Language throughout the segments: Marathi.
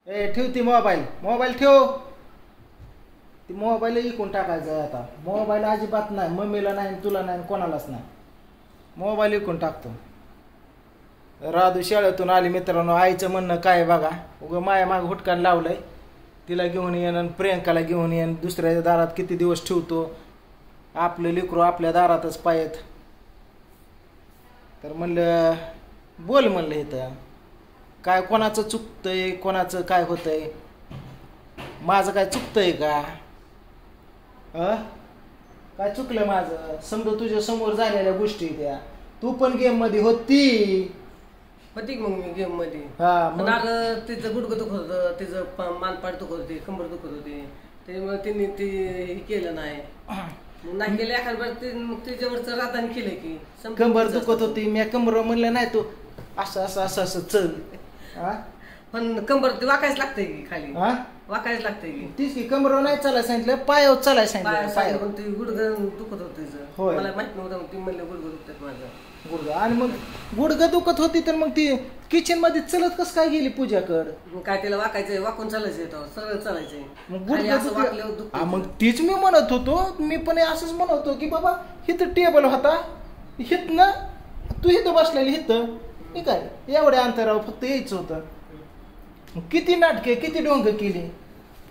ए ठेव ती मोबाईल मोबाईल ठेव. ती मोबाईल इकून टाकायचा आहे आता. मोबाईल अजिबात नाही, मम्मीला नाही, तुला नाही, कोणालाच नाही. मोबाईल इकून टाकतो. राधू शाळेतून आली मित्रांनो. आईचं म्हणणं काय बघा, उगं माया माग हुटकान लावलंय. तिला घेऊन येईन आणि प्रियंकाला घेऊन येईन. दुसऱ्या दारात किती दिवस ठेवतो. आपलं लेकरू आपल्या दारातच पायत. तर म्हणलं बोल म्हणलं इथं काय कोणाचं चुकतंय, कोणाचं काय होतंय. माझं काय चुकतंय का? काय चुकलं माझं? समजा तुझ्या समोर झालेल्या गोष्टी त्या. तू पण गेम मध्ये होती मग मी गेम मध्ये तिचं गुडघं दुखत होतं, तिचं मानपाट दुखत होती, कंबर दुखत होती. त्यामुळे तिने ते हे केलं नाही. नाही केलं एखाद्या मग तिच्यावरचं राधान केलं की कंबर दुखत होती. मी कंबर म्हणलं नाही तू असं असं असं असं चल. पण कंबर ते वाकायच लागतंय की खाली, वाकायच लागतंय की. तीच की कंबर नाही चालायला सांगितलं, पायावर चालायला सांगितलं. पायावर ते गुडघं दुखत होत तिचं. मला माहित नव्हतं. ती म्हणलं गुडघं दुखतात माझं गुडघं. आणि मग गुडघं दुखत होती तर मग ती किचन मध्ये चलत कस काय गेली पूजाकडं? काय तिला वाकायचंय, वाकून चालायचंय, सरळ चालायचंय. मग गुडघं मग तीच मी म्हणत होतो. मी पण असंच म्हणत होतो की बाबा हिथं टेबल होता, हित ना तू हिथं बसलेली हिथं ठीक आहे, एवढ्या अंतरावर फक्त यायचं होतं. किती नाटके किती डोंग केली.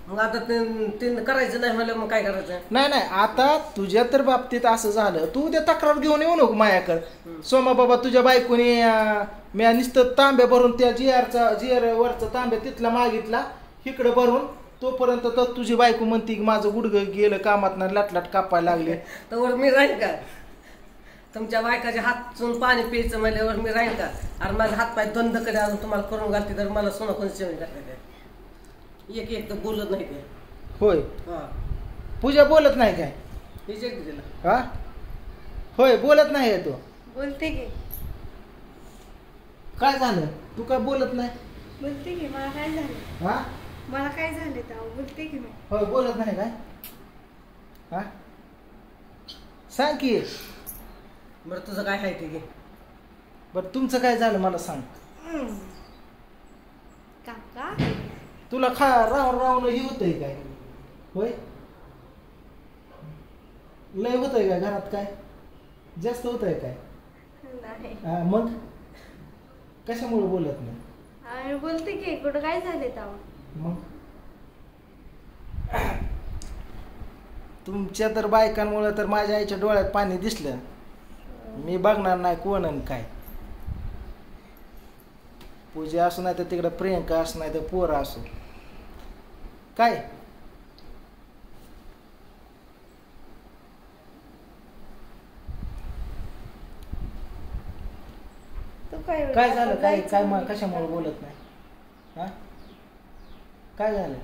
मग आता ते करायचं नाही म्हणलं मग काय करायचं? नाही नाही आता तुझ्या तर बाबतीत असं झालं, तू उद्या तक्रार घेऊन येऊ नको माझ्याकडे. सोमा बाबा तुझ्या बायकोनी मी नुसतं तांब्या भरून त्या जिअर वरचा तांब्या तिथला मागितला इकडे भरून. तोपर्यंत तर तुझी बायको म्हणती की माझं गुडघं गेलं कामात ना लाटलाट कापायला लागले. तर मी राहील का? तुमच्या बायकाचे हातून पाणी प्यायचं म्हणल्यावर मी राहील का? अरे माझा हात पाय द्वंद कडे अजून तुम्हाला करून घालते तर मला सोनं कोणी सेवन घातलं. एक एक तर बोलत नाही ते. होय पूजा बोलत नाही काय? तिला होय बोलत नाही तू? बोलते की. काय झालं? तू काय बोलत नाही? बोलते की. मला काय झालं? मला काय झालं तर बोलते की मी. होय बोलत नाही काय? सांग की. बरं तुझं काय आहे ते? बरं तुमचं काय झालं मला सांग. काका तुला राहून राहून ही होतंय काय? होय लय होतंय काय घरात? काय जास्त होतंय काय? नाही. मग कशामुळे बोलत नाही? बोलते की. कुठं काय झाले तेव्हा? मग तुमच्या तर बायकांमुळे तर माझ्या आईच्या डोळ्यात पाणी दिसलं. मी बघणार नाही कोण आणि काय. पूजा असू नाही तर तिकडे प्रियंका असू नाही तर पोरं असू काय. काय झालं? काय काय कशामुळे बोलत नाही? काय झालं?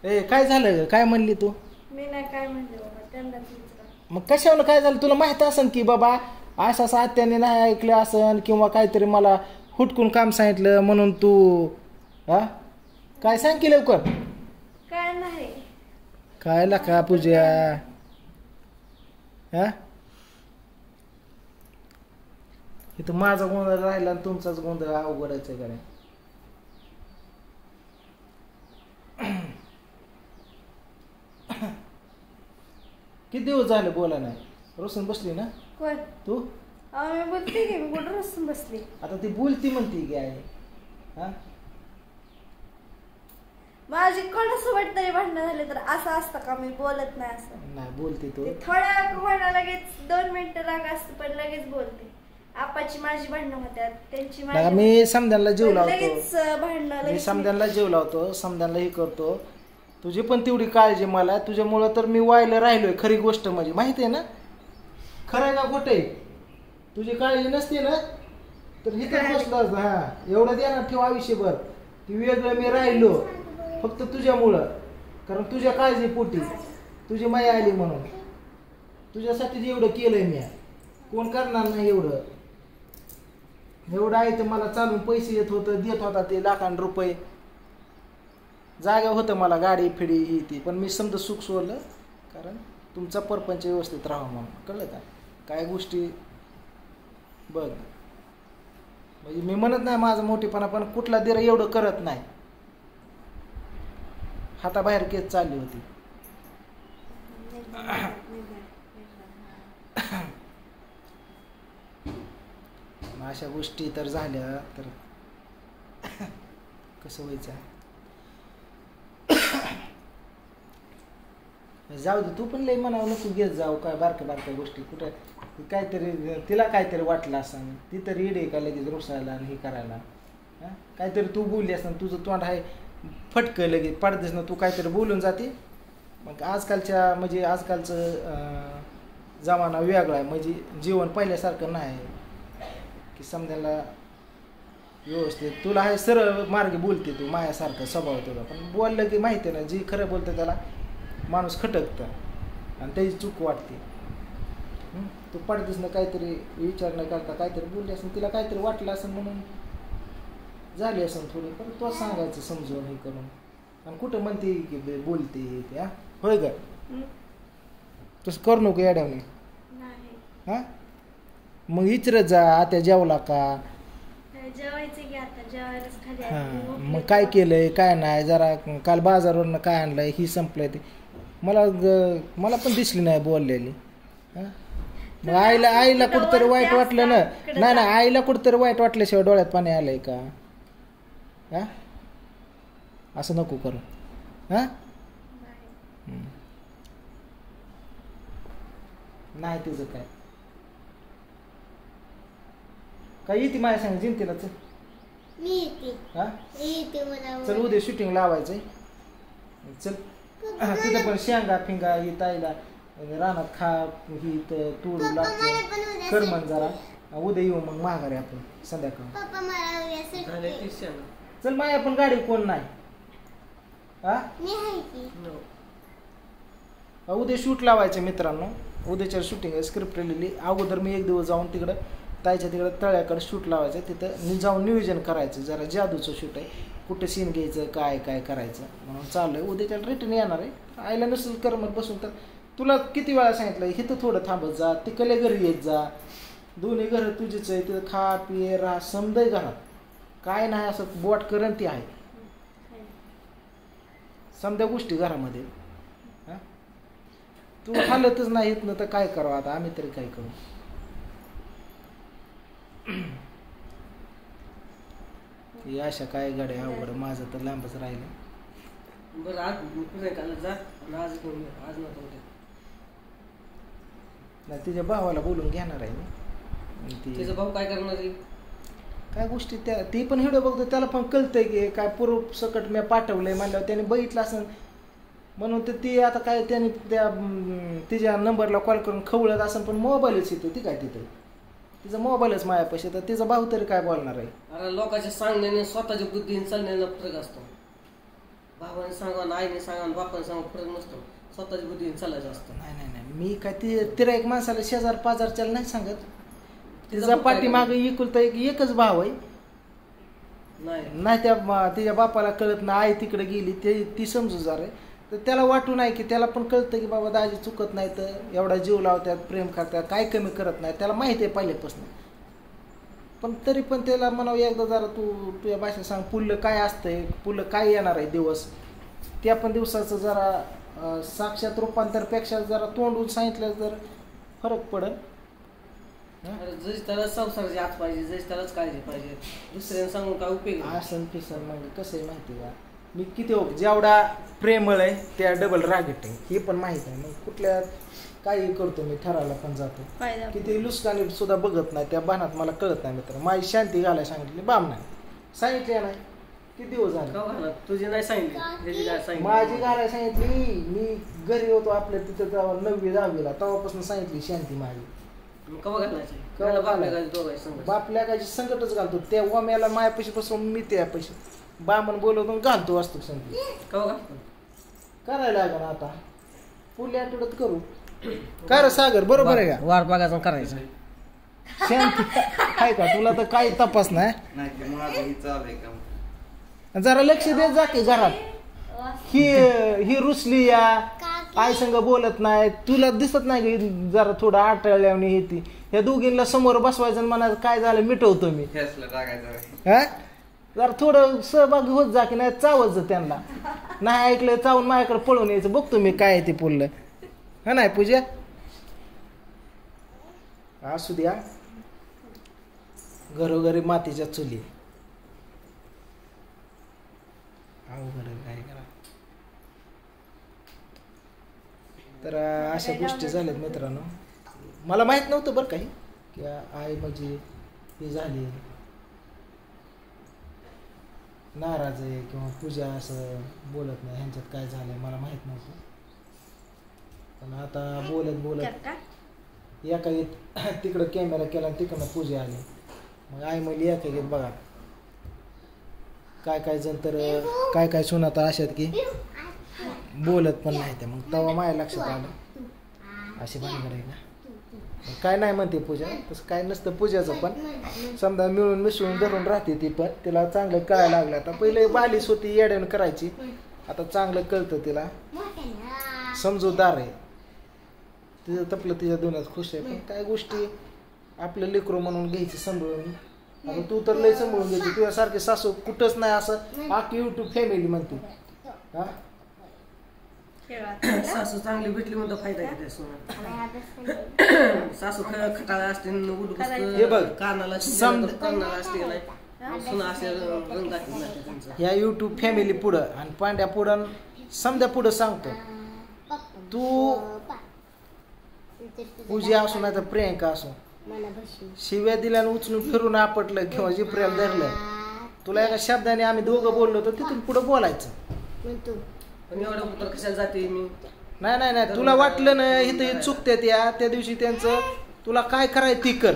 ए काय झालं? काय म्हणली तू? मी नाही काय म्हणले बाबा त्यांना. मग कशावर काय झालं? तुला माहित असन की बाबा असं असं आत्याने नाही ऐकलं असन किंवा काहीतरी मला हुटकून काम सांगितलं म्हणून तू काय सांग की लवकर. काय नाही. काय का पूजा? इथं माझा गोंधळ राहिला आणि तुमचाच गोंधळ अवघडायचं का? किती दिवस झाले बोला नाही? रोसून बसली ना कोण? तू. मी बोलते की. मी कुठं रोसून बसली? आता ती बोलती म्हणते की आहे. माझी कोणासोबत तरी भांडणं झाले तर असं असतं का? मी बोलत नाही असं नाही बोलते तू. थोड्या भांडणं लगेच 2 मिनिटं राग असतं पण लगेच बोलते. आपाची माझी भांडणं होत्यात, त्यांची माझी. मी समद्यांना जीव लावतो. लगेच भांडणं. मी समद्यांना जीव लावतो, समद्यांना हे करतो. तुझी पण तेवढी काळजी मला. तुझ्यामुळं तर मी व्हायला राहिलोय. खरी गोष्ट म्हणजे माहिती आहे ना? खरं आहे का खोटं आहे? तुझी काळजी नसते ना तर इथं बसलं. एवढं ध्यानात ठेव आयुष्यभर. ती वेगळं मी राहिलो फक्त तुझ्यामुळं. कारण तुझ्या काळजी पोटी तुझी माया आली म्हणून. तुझ्यासाठी एवढं केलंय मी. कोण करणार नाही एवढं. एवढं आहे तर मला चालून पैसे येत होतं, देत होता ते लाखां रुपये. जागा होतं मला गाडी फिडी ही ती. पण मी समजा सुख सोडलं कारण तुमचा परपंच व्यवस्थित राहावा म्हणून. कळलं का? काय गोष्टी बघ. म्हणजे मी म्हणत नाही माझं मोठेपणा, पण कुठला दिरा एवढं करत नाही. हाताबाहेर केस चालली होती. अशा गोष्टी तर झाल्या तर कसं व्हायचं. जाऊ दे, तू पण लई म्हणावं नको घेत जाऊ काय बारक्या बारक्या गोष्टी. कुठं काहीतरी तिला काहीतरी वाटलं असं, ती तर इडे का लगेच रुसायला आणि हे करायला. काहीतरी तू बोलली असं, तुझं तोंड आहे फटकं लगेच पडतेस ना, तू काहीतरी बोलून जाते. मग आजकालच्या म्हणजे आजकालचं जमाना वेगळा आहे. म्हणजे जीवन पहिल्यासारखं नाही की समजायला व्यवस्थित. तुला आहे सरळ मार्गे बोलते तू, मायासारखं स्वभाव तुला, पण बोललं की माहिती आहे ना, जी खरं बोलतं त्याला माणूस खटकतं आणि त्याची चूक वाटते. तू पडतेस ना काहीतरी विचार न करता काहीतरी बोलली असेल, तिला काहीतरी वाटलं असेल म्हणून झाली असेल थोडी, पण तो सांगायचं समजून हे करून. आणि कुठं म्हणते की बोलते त्या होय का, तसं करू नको येड्याने. हा मग विचारत जा आता जेवला का. मग काय केलंय काय नाही, जरा काल बाजारवरनं काय आणलंय ही संपलंय ते मला पण दिसली नाही बोललेली. मग आईला कुठतरी वाईट वाटलं ना. नाही आईला कुठतरी वाईट वाटल्याशिवाय डोळ्यात पाणी आलंय का. हा असं नको करू. हा नाही तुझं काय काय येते माझ्या सांग जिंतीला. चल चल उद्या शूटिंग लावायचंय. चल तिथं पण शेंगा फिंगा ही ताईला रानात खा ही तूर लागते कर मग जरा. उद्या येऊ मग महागारी आपण संध्याकाळी. चल माया पण गाडी कोण नाही. हा उद्या शूट लावायचं मित्रांनो. उद्याच्या शूटिंग आहे स्क्रिप्ट लिहिली. अगोदर मी एक दिवस जाऊन तिकडं ताईच्या तिकडं तळ्याकडे शूट लावायचं. तिथं जाऊन नियोजन करायचं. जरा जादूचं शूट आहे. कुठं सीन घ्यायचं काय काय करायचं म्हणून चालू आहे. उद्याच्या रिटर्न येणार आहे. आईला नसेल करमत बसून तर तुला किती वेळा सांगितलं इथं थोडं थांबत जा, तिकडल्या घरी येत जा. दोन्ही घरं तुझीच आहे. तिथं खा पिये राहा समजाय घरात काय नाही असं बोट करण ती आहे. समजा गोष्टी घरामध्ये. तू हालतच नाही येत ना तर काय करावं आता आम्ही तरी काय करू. अशा काय गाड्या अवघड. माझं तर लांबच राहिलं. बरं आज जा आज नाही तिच्या भावाला बोलून घेणार आहे. तिचा भाऊ काय करणार आहे काय गोष्टी त्या ती पण व्हिडिओ बघतो त्याला पण कळतंय की काय पूर्व सकट मी पाठवलंय म्हणल्यावर त्याने बघितलं असं म्हणून तर ती आता काय त्याने त्या तिच्या नंबरला कॉल करून खवळत असं. पण मोबाईलच येतो ती काय तिथे तिचा मोबाईलच मायापाशी. तर तिचा भाऊ तरी काय बोलणार आहे. अरे लोकांच्या सांगण्याने स्वतःच्या बुद्धीने चालण्याला फरक असतो. भावाने सांगा आईने सांगा बापाने सांगा फरक नसतो. स्वतःच्या बुद्धीने चालायचं असतं. नाही मी काय तिला एक माणसाला शेजार पाजारच्याला नाही सांगत. तिचा पाठीमागे एकुलता एकच भाव आहे. नाही त्या तिच्या बापाला कळत नाही. आई तिकडे गेली ती समजूदार आहे. तर त्याला वाटू नाही की त्याला पण कळतं की बाबा दाजी चुकत नाही तर एवढा जीव लावतात प्रेम करतात काय कमी करत नाही. त्याला माहिती आहे पहिल्यापासून. पण तरी पण त्याला म्हणावं एकदा जरा तुझ्या भाषेत सांग पुढलं काय असतंय पुढलं काय येणार आहे दिवस. त्या पण दिवसाचं जरा साक्षात रूपांतरपेक्षा जरा तोंडून सांगितलं तर फरक पडेल. जशी त्याला संसाराची आत पाहिजे जशी त्यालाच काळजी पाहिजे. दुसऱ्याने सांगून काय उपयोग आसन पिसन मग कसं आहे माहिती का मी किती जेवढा प्रेमळ आहे त्या डबल रागीट आहे हे पण माहित आहे. मग कुठल्या काही करतो मी ठरायला पण जातो. किती लुसकानी सुद्धा बघत नाही त्या बाणात मला कळत नाही मित्र. माझी शांती घालायला सांगितली बाम नाही सांगितले नाही किती दिवस झाले. तुझी नाही सांगितली माझी घालायला सांगितली. मी घरी होतो आपल्या तिथं तेव्हा 9वी 10वीला तेव्हापासून सांगितली शांती माझी. बापल्या काय संकटच घालतो त्या ओम्याला माया पैसे पासून मी त्या पैसे बामण बोलवतो घालतो वास्तू संगती करायला लागेल आता पुढल्या आठवड्यात करू. काय रे सागर बरोबर आहे का वार बघायचं करायचं शांती आहे का तुला तर काही तपास नाही. जरा लक्ष देत जा की घरात. ही रुसली या आई संग बोलत नाही तुला दिसत नाही की जरा थोडं आटळल्याने येते ह्या दोघींना समोर बसवायचं आणि म्हणायचं काय झालं मिटवतो मी. हा जरा थोडं सहभागी होत जा की नाही चावायचं त्यांना. नाही ऐकलं चावून माझ्याकडे पळून यायचं बघतो मी काय ते पुरलं. हा नाही पूजा असू द्या. घरोघरी मातीच्या चुली अवघड काय करा. तर अशा गोष्टी झाल्यात मित्रांनो. मला माहित नव्हतं बरं काही की आई म्हणजे हे झाली नाराज आहे किंवा पूजा असं बोलत नाही ह्यांच्यात काय झालंय मला माहित नव्हतं. पण आता बोलत बोलत एका तिकडं कॅमेरा केला आणि तिकडनं पूजा आली. मग आई म्हणली एका घेत बघा काय काय जण तर काय काय सुनाता अशात की बोलत पण नाही ते. मग तेव्हा माझ्या लक्षात आलं अशी भानगड आहे का. काय नाही म्हणते पूजा तसं काय नसतं पूजाचं. पण समजा मिळून मिसळून धरून राहते ती. पण तिला चांगलं कळायला लागलं. आता पहिले बालीस होती येड्यानं करायची. आता चांगलं कळतं तिला. समजूतदार आहे. तिचं तपलं तिच्या दुनियात खुश आहे. पण काय गोष्टी आपलं लेकरू म्हणून घ्यायची सांभाळून. आता तू तर लय सांभाळून घ्यायची. तुझ्यासारखी सासू कुठंच नाही असं आखी युट्यूब फॅमिली म्हणते. हा सासू चांगली भेटली म्हणतो फायदा घेते. सासू खटाळा असते हे बघ कानाला असते या युट्यूब फॅमिली पुढं आणि पांड्या पुढं समजा पुढं सांगतो. तू पूजा असो नाही तर प्रियंका असो शिव्या दिल्यानं उचलून फिरून आपटलं किंवा जिपऱ्याला धरलं तुला एका शब्दाने आम्ही दोघं बोललो तर तिथून पुढं बोलायचं. कशाला जाते मी. नाही नाही नाही तुला वाटलं ना इथं चुकते त्या दिवशी त्यांचं तुला काय करायचं ती कर.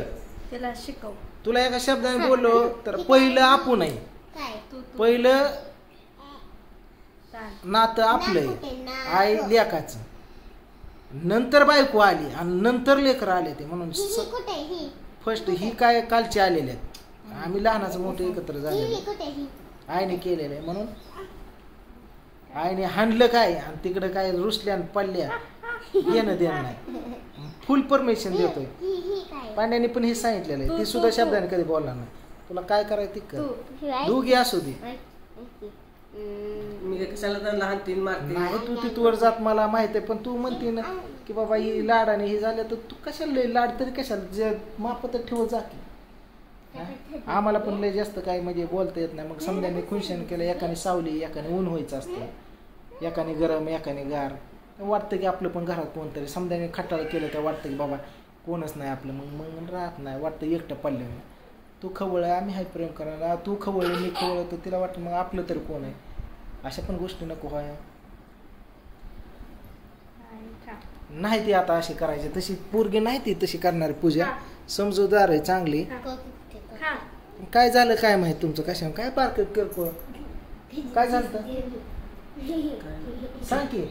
त्याला शिकव. तुला एका शब्दाने बोललो तर पहिलं आपण आहे. पहिलं नातं आपलं आई लेकाचं. नंतर बायको आली आणि नंतर लेकर आले ते. म्हणून फर्स्ट ही काय कालचे आलेले आहेत. आम्ही लहानाचं मोठं एकत्र झालेलं आईने केलेलं आहे. म्हणून आईने हाणलं काय आणि तिकडं काय रुसल्या आणि पडल्या येणं देणं नाही. फुल परमिशन देतोय. पांड्याने पण हे सांगितलेलं आहे. ती सुद्धा शब्दाने कधी बोलणार नाही. तुला काय करायचं ती कर. दोघी असू दे. मी कशाला लहान तीन मारते नाही तू तिथवर जात मला माहित आहे. पण तू म्हणते ना की बाबा ही लाडाने हे झालं तर तू कशाला लय लाड तरी कशाला जे मापत ठेवत जा की. आम्हाला पण लय जास्त काय म्हणजे बोलता येत नाही. मग समजाने खुनशान केलं. एकाने सावली एकाने ऊन व्हायचं असतं. एकाने गरम एकाने गार. वाटतं की आपलं पण घरात कोणतरी समजाने खटाळ केलं तर वाटतं की बाबा कोणच नाही आपलं. मग राहत नाही वाटतं एकटं पडलं. तू खवळ आम्ही हाय प्रेम करायला तू खवळ मी खवळ तर तिला वाटतं मग आपलं तरी कोण आहे. अशा पण गोष्टी नको व्हाय. नाही ती आता अशी करायची तशी पोरगी नाही ती तशी करणारी पूजा समजूतदार आहे चांगली. काय झालं काय माहित तुमचं कशा काय पार्क किरकोळ काय झालं सांग की.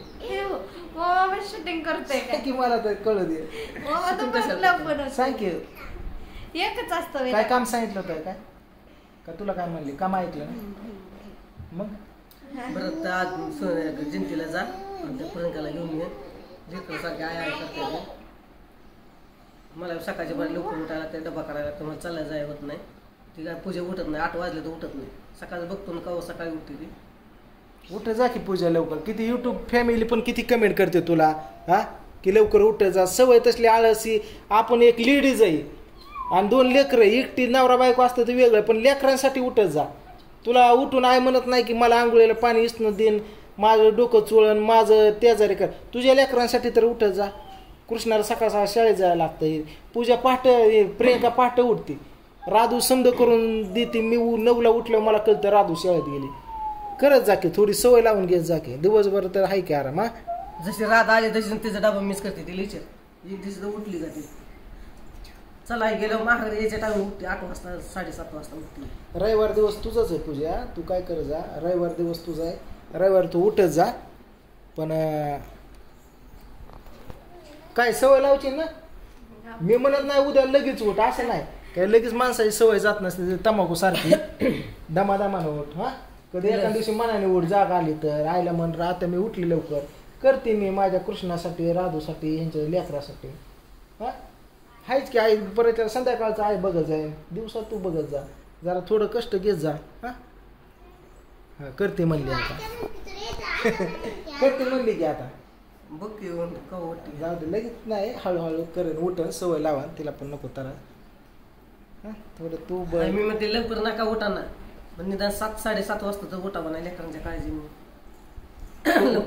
शूटिंग करते की मला तर कळू दे. सांग की एकच असतं काय काम सांगितलं होतं काय का तुला काय म्हणले काम ऐकलं ना. मग बरं आज जयंतीला जा आणि त्या प्रियंकाला घेऊन ये. लेकरासारखे आय करते. मला सकाळच्या बरं लवकर उठायला ते डबा करायला तर मला चालला जाय होत नाही. ती काय पूजा उठत नाही. 8 वाजले तर उठत नाही. सकाळी बघतो ना कवा सकाळी उठते ती. उठ जा की पूजा लवकर. किती युट्यूब फॅमिली पण किती कमेंट करते तुला हा की लवकर उठ जा. सवय तसली आळसी. आपण एक लेडीज आहे आणि 2 लेकरं. एकटी नवरा बायको असतं तर वेगळं पण लेकरांसाठी उठत जा. तुला उठून आहे म्हणत नाही की मला आंघोळीला पाणी इसणं देईन माझं डोकं चोळण माझं त्याजारी कर. तुझ्या लेकरांसाठी तर उठत जा. कृष्णाला सकाळ सकाळ शाळेत जायला लागतं. पूजा पहाटे प्रियंका पहाटे उठते. राधू समज करून देते. मी 9ला उठलं मला कळतं राधू शाळेत गेली. करत जा की थोडी सवय लावून घेत जा की. दिवसभर तर आहे की आराम. जशी राधा आली तशी तिचा डबा मिस करते ती लिचर. दिवशी उठली का ती चला गेलं माघारी यायच्या टाइम उठते. 8 वाजता 7:30 वाजता उठते. रविवार दिवस तुझाच आहे पूजा. तू काय कर जा. रविवार दिवस तुझा आहे. रविवार तू उठत जा. पण काय सवय लावची ना. मी म्हणत नाही उद्या लगेच उठ असं नाही. काय लगेच माणसाची सवय जात नसते. तंबाखू सारखी दमादमानं उठ. हा कधी एका दिवशी मनाने उठ जाग आली तर आईला म्हण आता मी उठली लवकर करते मी माझ्या कृष्णासाठी राधूसाठी यांच्या लेकरासाठी. हा आहेच की आई परत संध्याकाळचं आई बघत जाईल दिवसात तू बघत जा जरा थोडं कष्ट घेत जा हा करते म्हणली आता करते म्हणली की आता बघ की का वाटते जाऊ दे लगेच नाही हळूहळू करेन उठन सवय लावा तिला पण नको तर थोडं तू बघ मी म्हणते लवकर नका उठा ना पण निदान 7-7:30 वाजता तर उठा म्हणा लेकरांच्या काळजी मी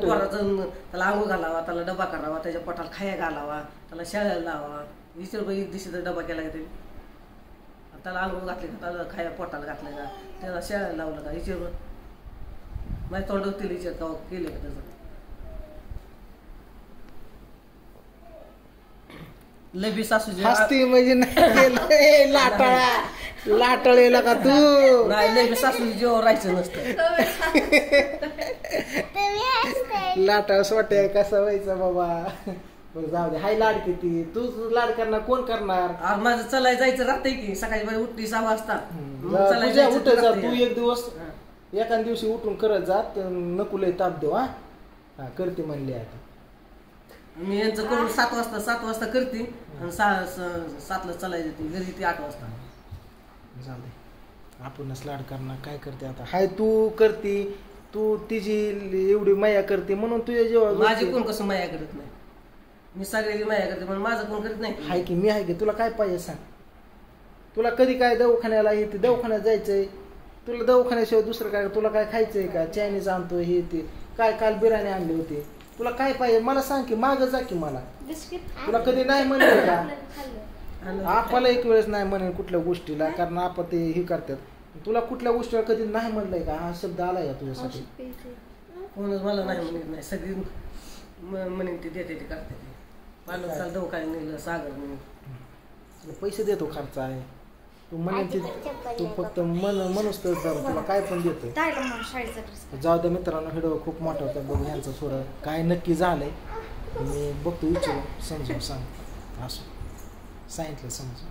पोराचं त्याला आंघोळ घालावा त्याला डबा करावा त्याच्या पोटाला खाया घालावा त्याला शाळेला लावा 20 रुपये एक दिवशी डबा केला का तरी त्याला आंघोळ घातली का त्याला खाया पोटाला घातलं का त्याला शाळेला लावलं का विचार माझ्या तोंडावर विचार का केलं का त्याचं लबी सासू हसती म्हणजे नाही लाटाळेला का तू नाही लबी सासू जेव्हा राहायचं नसतं लाटाळ सोट्या कसा व्हायचं बाबा बरं जाऊ दे हाय लाड किती तू लाड करणार कोण करणार माझं चलाय जायचं राहतंय की सकाळी बाई उठली 6 वाजता उठ जा तू एक दिवस एका दिवशी उठून करत जा नको लय ताप देऊ हा करते म्हणली आता मी यांचं करून 7 वाजता करते आणि 7ला चालायचं घरी ती 8 वाजता जाऊ दे आपणच लाड करणार काय करते आता हाय तू करते तू तिची एवढी माया करते म्हणून तुझ्या जेव्हा माझी कोण कसं माया करत नाही मी सगळ्याची माया करते पण माझं कोण करत नाही हाय की मी आहे की तुला काय पाहिजे सांग तुला कधी काय दवाखान्याला येते दवाखान्यात जायचंय तुला दवाखान्याशिवाय दुसरं काय तुला काय खायचंय का चायनीज आणतो हे ते काय काल बिर्याणी आणली होती तुला काय पाहिजे मला सांग की माग जा की मला तुला कधी नाही म्हणले का आपल्याला एक वेळेस नाही म्हणेल कुठल्या गोष्टीला कारण आपण ते हे करतात तुला कुठल्या गोष्टीला कधी नाही म्हणलंय का हा शब्द आलाय का तुझ्यासाठी कोणच मला नाही म्हणत नाही सगळी म्हणेन ते देते ते करते ते पालक दवाखान्यात नेलं सागर म्हणून पैसे देतो खर्च आहे तू म्हणेन तू फक्त म्हणूस तर तुला काय पण देतो जाऊ द्या मित्रांनो व्हिडिओ खूप मोठा होता बघू यांचं थोडं काय नक्की झालंय मी बघतो विचारू समजून सांग असं सांगितलं समजून